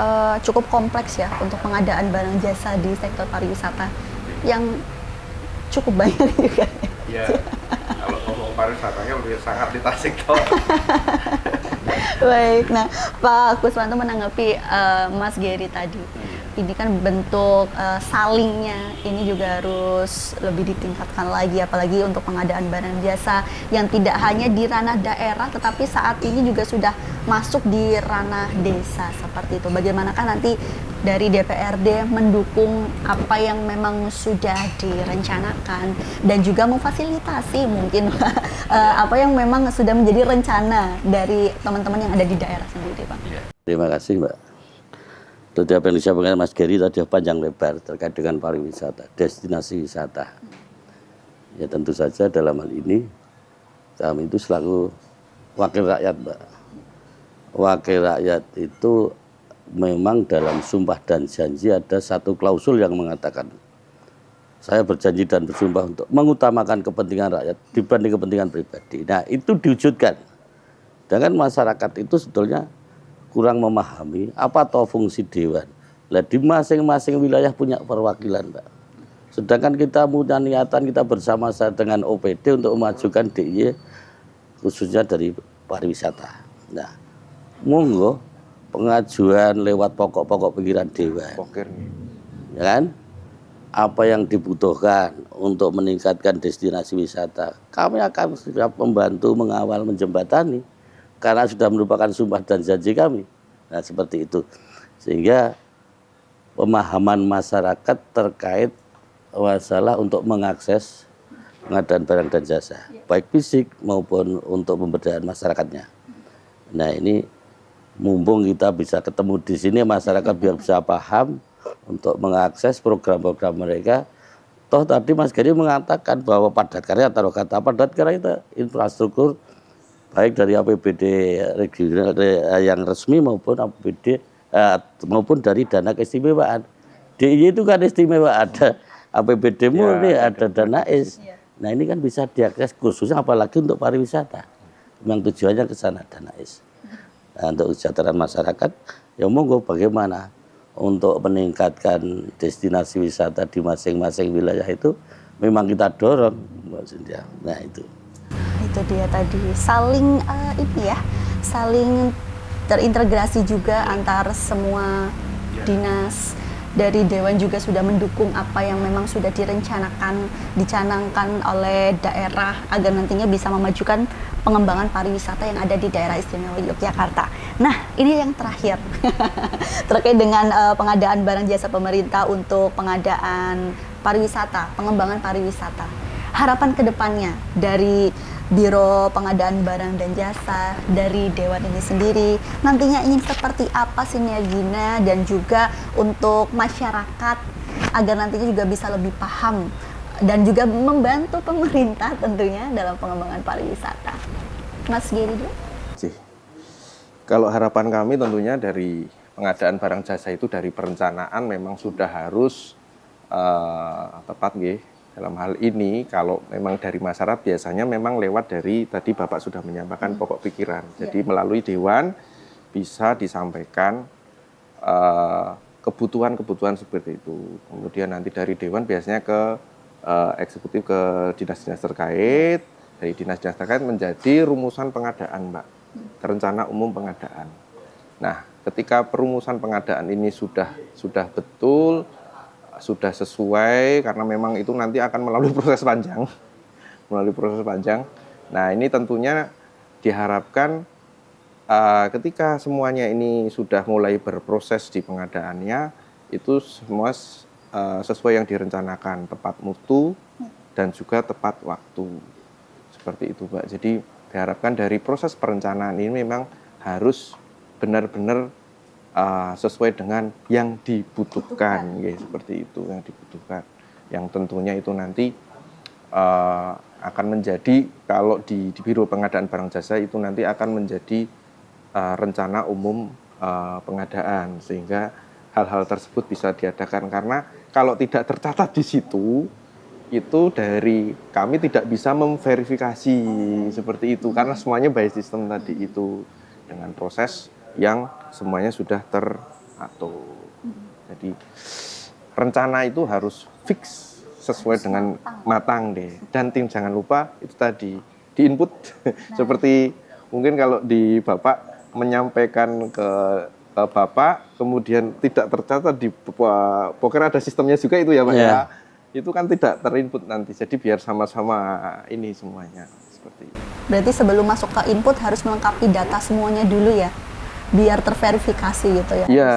Speaker 1: cukup kompleks ya untuk pengadaan barang jasa di sektor pariwisata yang cukup banyak juga.
Speaker 2: Ya, kalau ngomong pariwisatanya udah sangat di Tasik toh.
Speaker 1: Baik, nah Pak Kuswanto menanggapi Mas Gary tadi. Ini kan bentuk salingnya ini juga harus lebih ditingkatkan lagi, apalagi untuk pengadaan barang jasa yang tidak hanya di ranah daerah, tetapi saat ini juga sudah masuk di ranah desa seperti itu. Bagaimanakah nanti dari DPRD mendukung apa yang memang sudah direncanakan dan juga memfasilitasi mungkin apa yang memang sudah menjadi rencana dari teman-teman yang ada di daerah sendiri, Pak.
Speaker 3: Terima kasih, Mbak. Tadi apa yang disampaikan Mas Gary tadi panjang lebar terkait dengan pariwisata, destinasi wisata. Ya tentu saja dalam hal ini kami itu selaku wakil rakyat, Mbak. Wakil rakyat itu memang dalam sumpah dan janji ada satu klausul yang mengatakan saya berjanji dan bersumpah untuk mengutamakan kepentingan rakyat dibanding kepentingan pribadi. Nah, itu diwujudkan. Dengan masyarakat itu sebetulnya kurang memahami apa toh fungsi dewan. Lah di masing-masing wilayah punya perwakilan, Pak. Sedangkan kita punya niatan kita bersama dengan OPD untuk memajukan DIY khususnya dari pariwisata. Nah, monggo pengajuan lewat pokok-pokok pikiran dewan.
Speaker 2: Pokir.
Speaker 3: Ya kan? Apa yang dibutuhkan untuk meningkatkan destinasi wisata, kami akan siap membantu, mengawal, menjembatani karena sudah merupakan sumpah dan janji kami. Nah, seperti itu. Sehingga pemahaman masyarakat terkait masalah untuk mengakses pengadaan barang dan jasa, baik fisik maupun untuk pemberdayaan masyarakatnya. Nah, ini mumpung kita bisa ketemu di sini, masyarakat biar bisa paham untuk mengakses program-program mereka. Toh tadi Mas Geri mengatakan bahwa padat karya, taruh kata padat karya itu infrastruktur baik dari APBD regional yang resmi maupun APBD maupun dari dana keistimewaan. DIY itu kan istimewa, ada APBD murni, ada dana is. Nah, ini kan bisa diakses khususnya apalagi untuk pariwisata. Memang tujuannya ke sana dana is. Nah, untuk kesejahteraan masyarakat, ya monggo bagaimana untuk meningkatkan destinasi wisata di masing-masing wilayah itu memang kita dorong, Mbak Cynthia. Nah, itu
Speaker 1: dia tadi saling saling terintegrasi juga antar semua dinas. Dari Dewan juga sudah mendukung apa yang memang sudah dicanangkan oleh daerah agar nantinya bisa memajukan pengembangan pariwisata yang ada di daerah istimewa Yogyakarta. Nah, ini yang terakhir terkait dengan pengadaan barang jasa pemerintah untuk pengadaan pariwisata, pengembangan pariwisata. Harapan kedepannya dari Biro Pengadaan Barang dan Jasa, dari Dewan ini sendiri, nantinya ingin seperti apa sinerginya dan juga untuk masyarakat agar nantinya juga bisa lebih paham dan juga membantu pemerintah tentunya dalam pengembangan pariwisata. Mas Geri dulu.
Speaker 2: Kalau harapan kami tentunya dari pengadaan barang jasa itu dari perencanaan memang sudah harus tepat nggih. Dalam hal ini kalau memang dari masyarakat biasanya memang lewat dari tadi Bapak sudah menyampaikan pokok pikiran. Jadi melalui Dewan bisa disampaikan kebutuhan-kebutuhan seperti itu. Kemudian nanti dari Dewan biasanya ke eksekutif, ke dinas-dinas terkait. Dari dinas-dinas terkait menjadi rumusan pengadaan, Mbak. Rencana umum pengadaan. Nah, ketika perumusan pengadaan ini sudah betul, sudah sesuai, karena memang itu nanti akan melalui proses panjang. Nah, ini tentunya diharapkan ketika semuanya ini sudah mulai berproses di pengadaannya, itu semua sesuai yang direncanakan, tepat mutu dan juga tepat waktu. Seperti itu, Mbak. Jadi diharapkan dari proses perencanaan ini memang harus benar-benar sesuai dengan yang dibutuhkan, ya, seperti itu yang dibutuhkan. Yang tentunya itu nanti akan menjadi kalau di Biro Pengadaan Barang Jasa itu nanti akan menjadi rencana umum pengadaan, sehingga hal-hal tersebut bisa diadakan. Karena kalau tidak tercatat di situ, itu dari kami tidak bisa memverifikasi seperti itu, karena semuanya by system tadi itu dengan proses yang semuanya sudah teratur. Jadi rencana itu harus fix sesuai dengan matang deh. Dan tim jangan lupa itu tadi di input seperti mungkin kalau di Bapak menyampaikan ke Bapak kemudian tidak tercatat di pokoknya ada sistemnya juga itu ya Pak ya. Itu kan tidak terinput nanti. Jadi biar sama-sama ini semuanya seperti itu.
Speaker 1: Berarti sebelum masuk ke input harus melengkapi data semuanya dulu ya, biar terverifikasi gitu ya?
Speaker 2: Iya,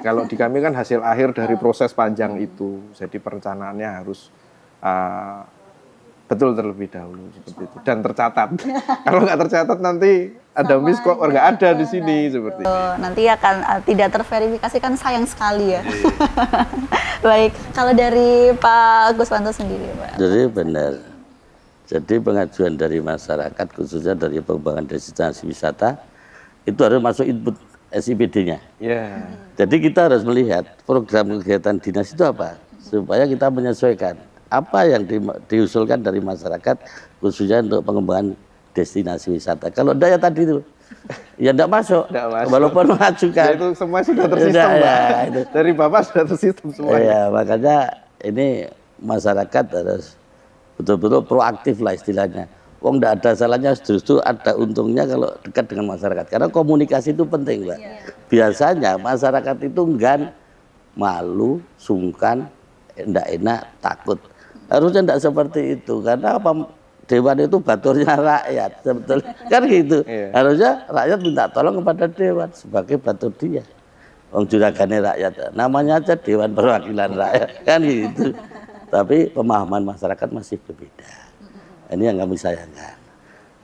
Speaker 2: kalau di kami kan hasil akhir dari proses panjang itu, jadi perencanaannya harus betul terlebih dahulu seperti itu dan tercatat. Kalau nggak tercatat nanti ada miss kok, nggak ada di sini seperti itu.
Speaker 1: Nanti akan tidak terverifikasi, kan sayang sekali ya. Baik, kalau dari Pak Guswanto sendiri, Pak.
Speaker 3: Jadi benar. Jadi pengajuan dari masyarakat khususnya dari pengembangan destinasi wisata itu harus masuk input SIPD-nya.
Speaker 2: Ya.
Speaker 3: Jadi kita harus melihat program kegiatan dinas itu apa, supaya kita menyesuaikan apa yang diusulkan dari masyarakat, khususnya untuk pengembangan destinasi wisata. Kalau enggak ya tadi itu, ya enggak masuk, walaupun mengajukan.
Speaker 2: Ya, itu semua sudah tersistem, Pak.
Speaker 3: Itu.
Speaker 2: Dari Bapak sudah tersistem semua.
Speaker 3: Ya, makanya ini masyarakat harus betul-betul proaktif lah istilahnya. Wong enggak ada salahnya, justru ada untungnya kalau dekat dengan masyarakat. Karena komunikasi itu penting, Mbak. Biasanya masyarakat itu enggan, malu, sungkan, enggak enak, takut. Harusnya enggak seperti itu, karena apa? Dewan itu baturnya rakyat, sebetulnya kan gitu. Harusnya rakyat minta tolong kepada dewan sebagai batur dia. Wong juragane rakyat, namanya aja Dewan Perwakilan Rakyat, kan gitu. Tapi pemahaman masyarakat masih berbeda. Ini yang kami sayangkan.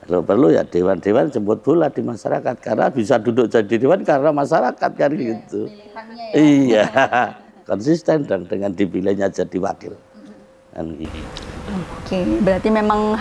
Speaker 3: Kalau perlu ya dewan-dewan jemput bola di masyarakat, karena bisa duduk jadi dewan karena masyarakat, kan gitu. Iya, konsisten dan dengan dipilihnya jadi wakil. Kan gitu.
Speaker 1: Oke, berarti memang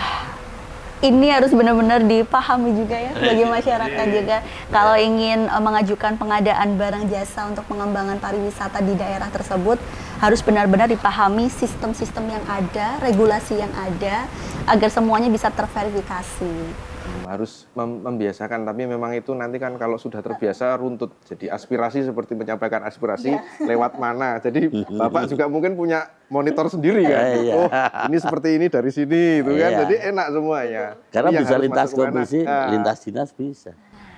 Speaker 1: ini harus benar-benar dipahami juga ya bagi masyarakat juga. Kalau ingin mengajukan pengadaan barang jasa untuk pengembangan pariwisata di daerah tersebut, harus benar-benar dipahami sistem-sistem yang ada, regulasi yang ada, agar semuanya bisa terverifikasi.
Speaker 2: Harus membiasakan, tapi memang itu nanti kan kalau sudah terbiasa runtut. Jadi aspirasi seperti menyampaikan aspirasi lewat mana. Jadi Bapak juga mungkin punya monitor sendiri kan. Oh, ini seperti ini dari sini itu kan. Jadi enak semuanya.
Speaker 3: Karena
Speaker 2: ini
Speaker 3: bisa lintas komisi, lintas dinas bisa.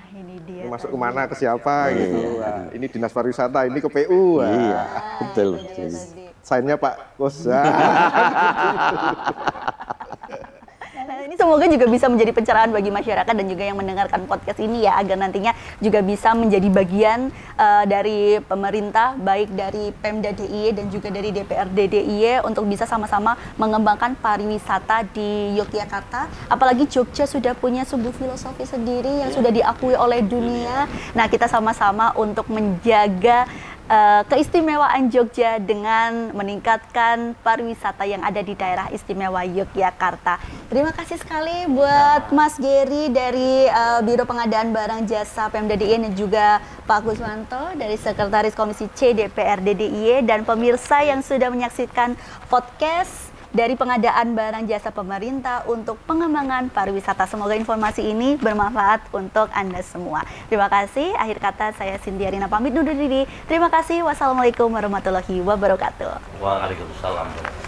Speaker 1: Ini dia.
Speaker 2: Ini masuk kemana, ke siapa gitu. Nah, ini dinas pariwisata, ini ke PU.
Speaker 3: Iya, betul.
Speaker 2: Sign-nya Pak Bos.
Speaker 1: Nah, ini semoga juga bisa menjadi pencerahan bagi masyarakat dan juga yang mendengarkan podcast ini ya, agar nantinya juga bisa menjadi bagian dari pemerintah, baik dari Pemda DIY dan juga dari DPRD DIY untuk bisa sama-sama mengembangkan pariwisata di Yogyakarta. Apalagi Jogja sudah punya sebuah filosofi sendiri yang sudah diakui oleh dunia. Nah, kita sama-sama untuk menjaga keistimewaan Jogja dengan meningkatkan pariwisata yang ada di daerah istimewa Yogyakarta. Terima kasih sekali buat Mas Geri dari Biro Pengadaan Barang Jasa Pemda DIY dan juga Pak Guswanto dari Sekretaris Komisi C DPRD DIY dan pemirsa yang sudah menyaksikan podcast dari pengadaan barang jasa pemerintah untuk pengembangan pariwisata. Semoga informasi ini bermanfaat untuk Anda semua. Terima kasih. Akhir kata saya Sintiarina pamit undur diri. Terima kasih. Wassalamualaikum warahmatullahi wabarakatuh.
Speaker 3: Waalaikumsalam.